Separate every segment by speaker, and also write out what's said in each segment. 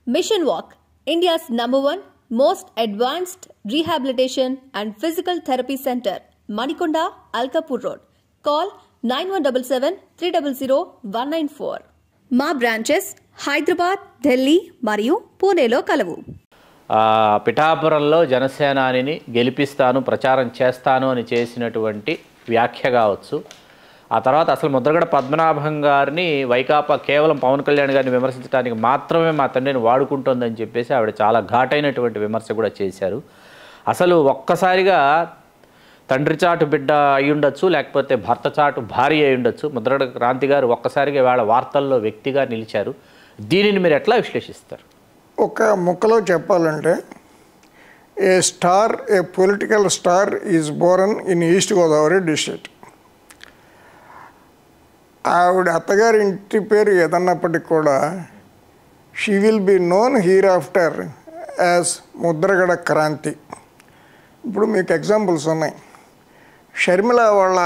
Speaker 1: Mission Walk, India's #1 most advanced rehabilitation and physical therapy center, Manikonda, Alkapur Road. Call 9177-300-194. మా branches Hyderabad, Delhi మరియు పూణేలో కలవు.
Speaker 2: పిఠాపురంలో జనసేనానిని గెలిపిస్తాను, ప్రచారం చేస్తాను అని చేసినటువంటి వ్యాఖ్య కావచ్చు. ఆ తర్వాత అసలు ముద్రగడ పద్మనాభం గారిని వైకాపా కేవలం పవన్ కళ్యాణ్ గారిని విమర్శించడానికి మాత్రమే మా తండ్రిని వాడుకుంటుందని చెప్పేసి ఆవిడ చాలా ఘాటైనటువంటి విమర్శ కూడా చేశారు. అసలు ఒక్కసారిగా తండ్రి చాటు బిడ్డ అయి ఉండొచ్చు, లేకపోతే భర్త చాటు భార్య అయి ఉండొచ్చు. ముద్రగడ క్రాంతి గారు ఒక్కసారిగా వాళ్ళ వార్తల్లో వ్యక్తిగా నిలిచారు. దీనిని మీరు ఎట్లా విశ్లేషిస్తారు?
Speaker 3: ఒక ముక్కలో చెప్పాలంటే, a political star is born in East Godavari district. ఆవిడ అత్తగారి ఇంటి పేరు ఏదన్నప్పటికీ కూడా she will be known hereafter as Mudragada Kranthi. ఇప్పుడు మీకు ఎగ్జాంపుల్స్ ఉన్నాయి. షర్మిల వాళ్ళ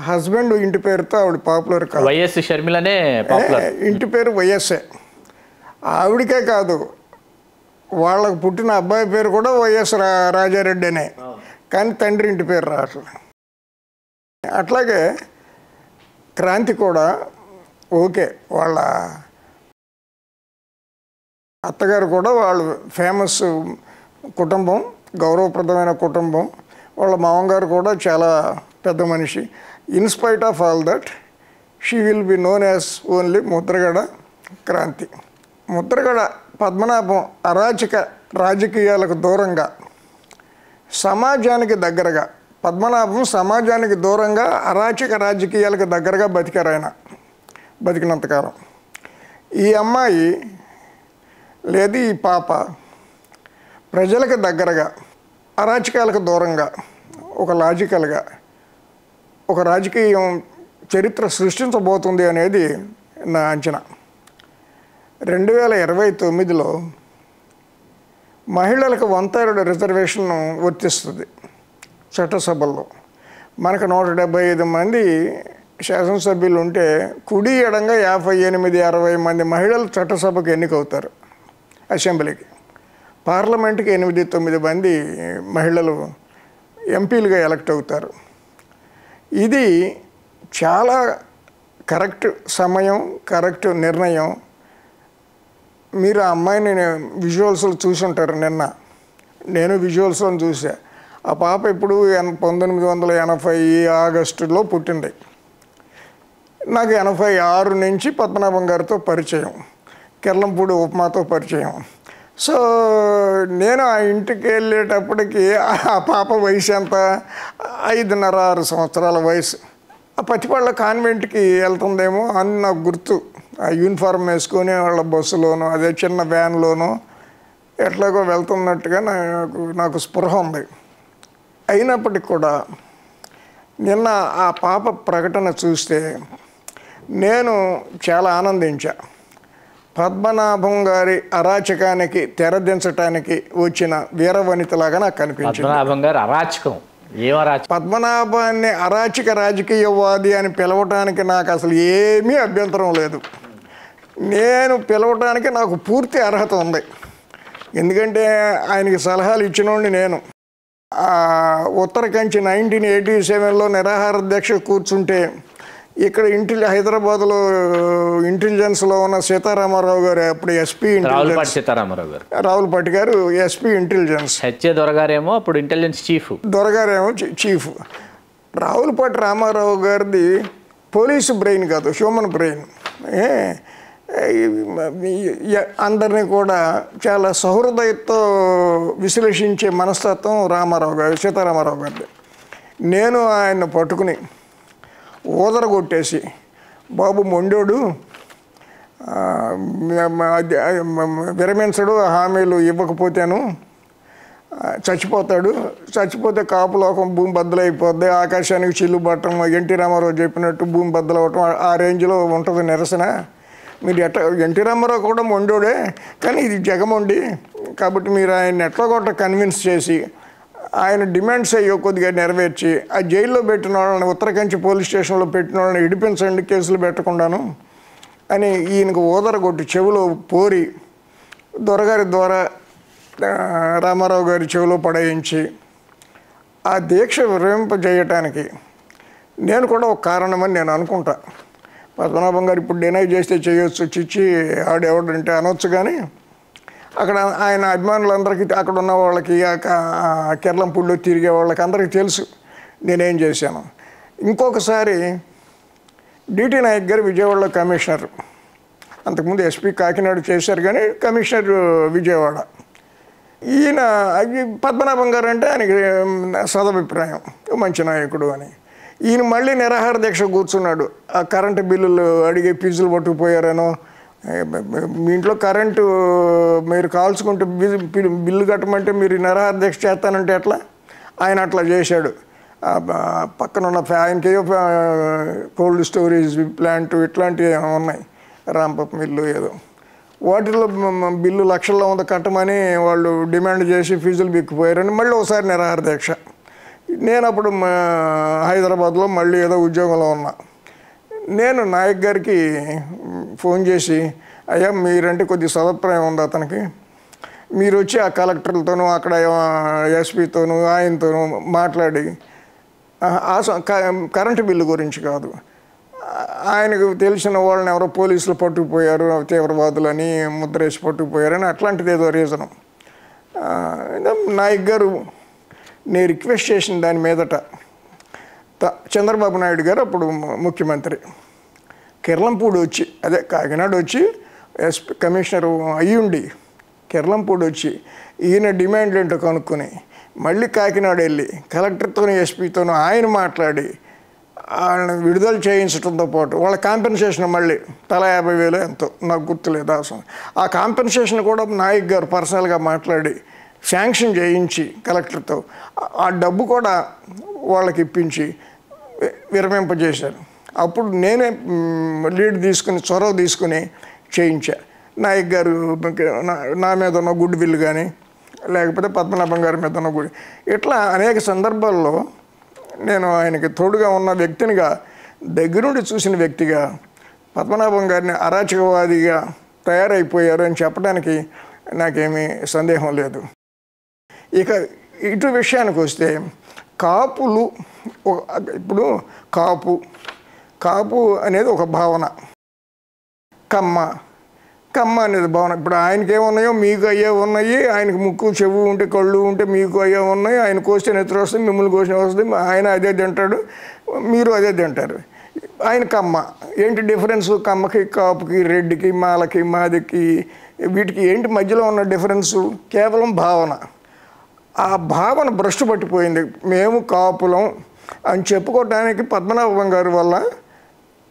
Speaker 3: హస్బెండ్ ఇంటి పేరుతో ఆవిడ పాపులర్ కాదు,
Speaker 2: వైఎస్ షర్మిలనే పాపులర్.
Speaker 3: ఇంటి పేరు వైఎస్ఏ. ఆవిడకే కాదు, వాళ్ళకు పుట్టిన అబ్బాయి పేరు కూడా వైఎస్ రాజారెడ్డి అనే, కానీ తండ్రి ఇంటి పేరు రావట్లేదు. అట్లాగే క్రాంతి కూడా ఓకే, వాళ్ళ అత్తగారు కూడా వాళ్ళు ఫేమస్ కుటుంబం, గౌరవప్రదమైన కుటుంబం. వాళ్ళ మామగారు కూడా చాలా పెద్ద మనిషి. In spite of all that she will be known as only Mudragada Kranthi. Mudragada Padmanabham అరాచక రాజకీయాలకు దూరంగా, సమాజానికి దగ్గరగా, పద్మనాభం సమాజానికి దూరంగా అరాచక రాజకీయాలకు దగ్గరగా బతికారు ఆయన బతికినంతకాలం. ఈ అమ్మాయి లేదు, ఈ పాప ప్రజలకు దగ్గరగా, అరాచకాలకు దూరంగా, ఒక లాజికల్గా ఒక రాజకీయం చరిత్ర సృష్టించబోతుంది అనేది నా అంచనా. 2029లో మహిళలకు 1/3 రిజర్వేషన్ వర్తిస్తుంది చట్టసభల్లో. మనకు 175 మంది శాసనసభ్యులు ఉంటే కుడి ఎడంగా 58-60 మంది మహిళలు చట్టసభకు ఎన్నికవుతారు. అసెంబ్లీకి, పార్లమెంట్కి 8-9 మంది మహిళలు ఎంపీలుగా ఎలక్ట్ అవుతారు. ఇది చాలా కరెక్ట్ సమయం, కరెక్ట్ నిర్ణయం. మీరు ఆ అమ్మాయిని విజువల్స్లో చూసి ఉంటారు. నిన్న నేను విజువల్స్లో చూసా. ఆ పాప ఇప్పుడు 1980 ఆగస్టులో పుట్టింది. నాకు 86 నుంచి పద్మనాభం గారితో పరిచయం, కెర్లంపూడి ఉపమాతో పరిచయం. సో నేను ఆ ఇంటికి వెళ్ళేటప్పటికి ఆ పాప వయసు ఎంత, 5.5-6 సంవత్సరాల వయసు. ఆ పత్తిపాళ్ళ కాన్వెంట్కి వెళ్తుందేమో అని నాకు గుర్తు. ఆ యూనిఫామ్ వేసుకొని వాళ్ళ బస్సులోనో అదే చిన్న వ్యాన్లోనో ఎట్లాగో వెళ్తున్నట్టుగా నాకు స్పృహ ఉంది. అయినప్పటికి కూడా నిన్న ఆ పాప ప్రకటన చూస్తే నేను చాలా ఆనందించా. పద్మనాభం గారి అరాచకానికి తెరదించడానికి వచ్చిన వీరవనితలాగా నాకు కనిపించింది.
Speaker 2: పద్మనాభం గారి అరాచకం,
Speaker 3: పద్మనాభాన్ని అరాచక రాజకీయవాది అని పిలవటానికి నాకు అసలు ఏమీ అభ్యంతరం లేదు. నేను పిలవటానికి నాకు పూర్తి అర్హత ఉంది. ఎందుకంటే ఆయనకి సలహాలు ఇచ్చినోడిని నేను. ఉత్తర కంచి 1987లో నిరాహార దీక్ష కూర్చుంటే ఇక్కడ హైదరాబాద్లో ఇంటెలిజెన్స్లో ఉన్న సీతారామారావు గారు, అప్పుడు ఎస్పీ ఇంటెలిజెన్స్, రావులపాటి గారు ఎస్పీ ఇంటెలిజెన్స్,
Speaker 2: దొరగారేమో అప్పుడు ఇంటెలిజెన్స్ చీఫ్, దొరగారేమో
Speaker 3: చీఫ్. రావులపాటి రామారావు గారిది పోలీసు బ్రెయిన్ కాదు, హ్యూమన్ బ్రెయిన్. అందరినీ కూడా చాలా సహృదయతో విశ్లేషించే మనస్తత్వం సీతారామారావు గారిది. నేను ఆయన పట్టుకుని ఊదరగొట్టేసి, బాబు మొండోడు, విరమించడు, హామీలు ఇవ్వకపోతేను చచ్చిపోతాడు, చచ్చిపోతే కాపులోకం భూమి బద్దలైపోద్ది, ఆకాశానికి చిల్లు పట్టడం, ఎన్టీ రామారావు చెప్పినట్టు భూమి బద్దలవటం, ఆ రేంజ్లో ఉంటుంది నిరసన. మీరు ఎన్టీ రామారావు కూడా మొండోడే, కానీ ఇది జగమొండి, కాబట్టి మీరు ఆయన ఎట్లా కొట్ట కన్విన్స్ చేసి ఆయన డిమాండ్స్ అయ్యో కొద్దిగా నెరవేర్చి ఆ జైల్లో పెట్టిన వాళ్ళని, ఉత్తరకంచి పోలీస్ స్టేషన్లో పెట్టిన వాళ్ళని ఇడిపించండి కేసులు పెట్టకుండాను అని ఈయనకు ఊదరగొట్టి చెవిలో పోరి దొరగారి ద్వారా రామారావు గారి చెవిలో పడేయించి ఆ దీక్ష విరమింపజేయటానికి నేను కూడా ఒక కారణమని నేను అనుకుంటా. పద్మనాభం గారు ఇప్పుడు డినై చేస్తే చేయొచ్చు, చిచ్చి ఆడెవడంటే అనొచ్చు, కానీ అక్కడ ఆయన అభిమానులందరికీ, అక్కడ ఉన్న వాళ్ళకి, కెర్లంపూడిలో తిరిగే వాళ్ళకి అందరికీ తెలుసు నేనేం చేశాను. ఇంకొకసారి డిటి నాయక్ గారు విజయవాడలో కమిషనర్, అంతకుముందు ఎస్పీ కాకినాడ చేశారు కానీ కమిషనర్ విజయవాడ. ఈయన పద్మనాభం గారు అంటే ఆయనకి సదభిప్రాయం, మంచి నాయకుడు అని. ఈయన మళ్ళీ నిరాహార దీక్ష కూర్చున్నాడు. ఆ కరెంటు బిల్లులు అడిగే ఫీజులు పట్టుకుపోయారనో, మీ ఇంట్లో కరెంటు మీరు కాల్చుకుంటే బిల్లు కట్టమంటే మీరు నిరాహార దీక్ష చేస్తానంటే ఎట్లా? ఆయన అట్లా చేశాడు. పక్కన ఉన్న ఆయనకేయో కోల్డ్ స్టోరేజ్ ప్లాంట్ ఇట్లాంటివి ఉన్నాయి, రాంపప్ మిల్లు ఏదో, వాటిల్లో బిల్లు లక్షల్లో ఉంది కట్టమని వాళ్ళు డిమాండ్ చేసి ఫీజులు బిక్కిపోయారని మళ్ళీ ఒకసారి నిరాహార దీక్ష. నేను అప్పుడు హైదరాబాద్లో మళ్ళీ ఏదో ఉద్యోగంలో ఉన్నా. నేను నాయక్ గారికి ఫోన్ చేసి, అయ్యా మీరంటే కొద్ది సదప్రాయం ఉంది అతనికి, మీరు వచ్చి ఆ కలెక్టర్లతోనూ అక్కడ ఎస్పీతోనూ ఆయనతోనూ మాట్లాడి కరెంటు బిల్లు గురించి కాదు, ఆయనకు తెలిసిన వాళ్ళని ఎవరో పోలీసులు పట్టుకుపోయారు తీవ్రవాదులని ముద్రేసి పట్టుకుపోయారని అట్లాంటిది ఏదో రీజను. నాయక్ గారు నేను రిక్వెస్ట్ చేసిన దాని మీదట చంద్రబాబు నాయుడు గారు అప్పుడు ముఖ్యమంత్రి కిర్లంపూడి వచ్చి, అదే కాకినాడ వచ్చి ఎస్పీ కమిషనర్ అయ్యుండి కిర్లంపూడి వచ్చి ఈయన డిమాండ్లు ఏంటో కనుక్కొని మళ్ళీ కాకినాడ వెళ్ళి కలెక్టర్తోనూ ఎస్పీతోనూ ఆయన మాట్లాడి వాళ్ళని విడుదల చేయించడంతో పాటు వాళ్ళ కాంపెన్సేషన్ మళ్ళీ తలా 50,000 ఎంతో నాకు గుర్తులేదు అసలు. ఆ కాంపెన్సేషన్ కూడా నాయక్ గారు పర్సనల్గా మాట్లాడి శాంక్షన్ చేయించి కలెక్టర్తో ఆ డబ్బు కూడా వాళ్ళకి ఇప్పించి విరమింపజేశారు. అప్పుడు నేనే లీడ్ తీసుకుని చొరవ తీసుకుని చేయించా. నాయక్ గారు నా మీద ఉన్న గుడ్ విల్ కానీ లేకపోతే పద్మనాభం గారి మీద ఉన్న గుడ్, ఇట్లా అనేక సందర్భాల్లో నేను ఆయనకి తోడుగా ఉన్న వ్యక్తినిగా, దగ్గరుండి చూసిన వ్యక్తిగా పద్మనాభం గారిని అరాచకవాదిగా తయారైపోయారు అని చెప్పడానికి నాకేమీ సందేహం లేదు. ఇక ఇటు విషయానికి వస్తే కాపులు, ఇప్పుడు కాపు అనేది ఒక భావన, కమ్మ అనేది భావన. ఇప్పుడు ఆయనకి ఏమున్నాయో మీకు అయ్యే ఉన్నాయి, ఆయనకి ముక్కు చెవు ఉంటే కళ్ళు ఉంటే మీకు అయ్యే ఉన్నాయి, ఆయన కోస్తే నెత్తురు వస్తుంది, మిమ్మల్ని కోసిన వస్తుంది, ఆయన అదే తింటాడు, మీరు అదే తింటారు. ఆయన కమ్మ. ఏంటి డిఫరెన్స్ కమ్మకి, కాపుకి, రెడ్డికి, మాలకి, మాదికి, వీటికి ఏంటి మధ్యలో ఉన్న డిఫరెన్సు? కేవలం భావన. ఆ భావన భ్రష్టు పట్టిపోయింది. మేము కాపులం అని చెప్పుకోవడానికి పద్మనాభం గారి వల్ల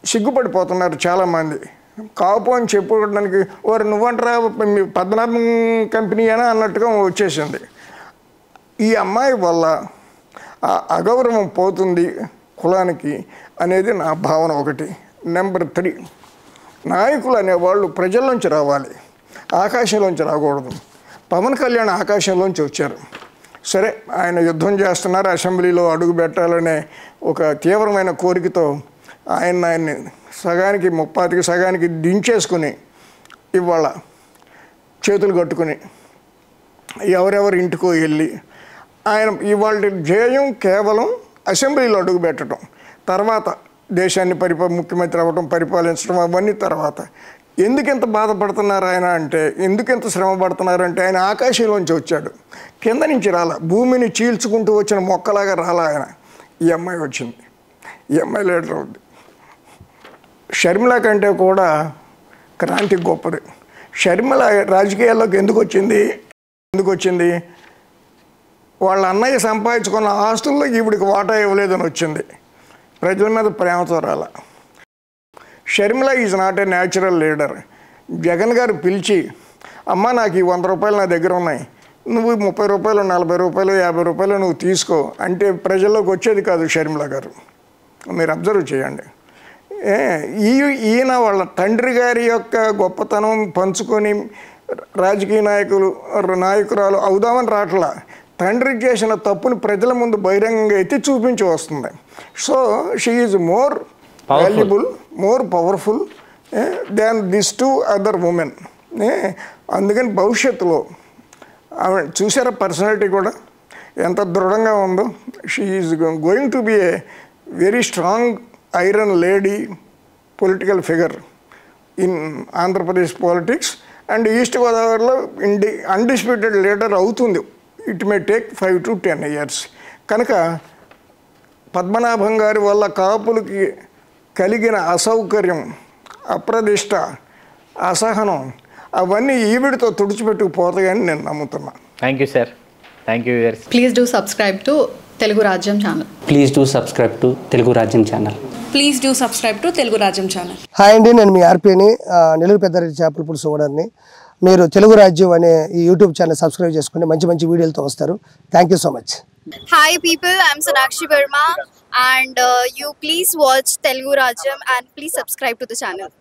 Speaker 3: సిగ్గుపడిపోతున్నారు చాలామంది. కాపు అని చెప్పుకోవడానికి వారు నువ్వంటరా పద్మనాభం కంపెనీ అయినా అన్నట్టుగా వచ్చేసింది. ఈ అమ్మాయి వల్ల ఆ అగౌరవం పోతుంది కులానికి అనేది నా భావన ఒకటి. నెంబర్ 3, నాయకులు అనేవాళ్ళు ప్రజల్లోంచి రావాలి, ఆకాశంలోంచి రాకూడదు. పవన్ కళ్యాణ్ ఆకాశంలోంచి వచ్చారు. సరే, ఆయన యుద్ధం చేస్తున్నారు, అసెంబ్లీలో అడుగు పెట్టాలనే ఒక తీవ్రమైన కోరికతో ఆయన్ని సగానికి ముప్పాతికి సగానికి దించేసుకుని ఇవాళ చేతులు కట్టుకుని ఎవరెవరి ఇంటికో వెళ్ళి ఆయన ఇవాళ జయం కేవలం అసెంబ్లీలో అడుగు పెట్టడం, తర్వాత దేశాన్ని ముఖ్యమంత్రి అవ్వడం, పరిపాలించడం, అవన్నీ తర్వాత. ఎందుకెంత బాధపడుతున్నారు ఆయన అంటే, ఎందుకెంత శ్రమ పడుతున్నారంటే ఆయన ఆకాశంలోంచి వచ్చాడు, కింద నుంచి రాలా, భూమిని చీల్చుకుంటూ వచ్చిన మొక్కలాగా రాలా ఆయన. ఈ అమ్మాయి వచ్చింది, ఈ అమ్మాయి లీడర్ అవుద్ది. షర్మిల కంటే కూడా క్రాంతి గొప్పది. షర్మిల రాజకీయాల్లోకి ఎందుకు వచ్చింది? వాళ్ళ అన్నయ్య సంపాదించుకున్న ఆస్తుల్లో ఈవిడికి వాటా ఇవ్వలేదని వచ్చింది. ప్రజల మీద ప్రేమతో రాల. Sharmila is not a natural leader. Jagan గారు పిలిచి, అమ్మ నాకు ఈ 100 రూపాయలు నా దగ్గర ఉన్నాయి, నువ్వు 30 రూపాయలు 40 రూపాయలు 50 రూపాయలు నువ్వు తీసుకో అంటే ప్రజల్లోకి వచ్చేది కాదు షర్మిల గారు. మీరు అబ్జర్వ్ చేయండి. ఈయన వాళ్ళ తండ్రి గారి యొక్క గొప్పతనం పంచుకొని రాజకీయ నాయకురాలు అవుదామని రావట్లా. తండ్రి చేసిన తప్పుని ప్రజల ముందు బహిరంగంగా ఎత్తి చూపించి వస్తుంది. So she is more valuable, more powerful than this 2 other women. అందుకని భవిష్యత్తులో ఆమె చూసారా పర్సనాలిటీ కూడా ఎంత దృఢంగా ఉందో. She is going to be a very strong iron lady political figure in Andhra Pradesh politics and east గోదావరిలో అన్డిస్ప్యూటెడ్ లీడర్ అవుతుంది. It may take 5 to 10 years. కనుక పద్మనాభం గారి వల్ల కాపులకి కలిగిన అసౌకర్యం, అప్రదిష్ట, అసహనం అవన్నీ ఈవిడితో తుడిచిపెట్టుకుపోతాయని నేను నమ్ముతున్నా.
Speaker 2: Thank you sir. Thank you.
Speaker 4: Please do subscribe to Telugu Rajyam channel.
Speaker 5: Please do subscribe to Telugu Rajyam channel.
Speaker 6: Please do subscribe to Telugu Rajyam channel.
Speaker 7: Hi అండి, నేను మీ ఆర్పీని, నెల్లూరు పెద్దారెడ్డి చేపల పులుసు ఓనర్ని. మీరు తెలుగు రాజ్యం అనే ఈ యూట్యూబ్ ఛానల్ సబ్స్క్రైబ్ చేసుకుని మంచి మంచి వీడియోలతో వస్తారు. Thank you so much.
Speaker 8: Hi people, I'm Sonakshi Verma and you please watch Telugu Rajyam and please subscribe to the channel.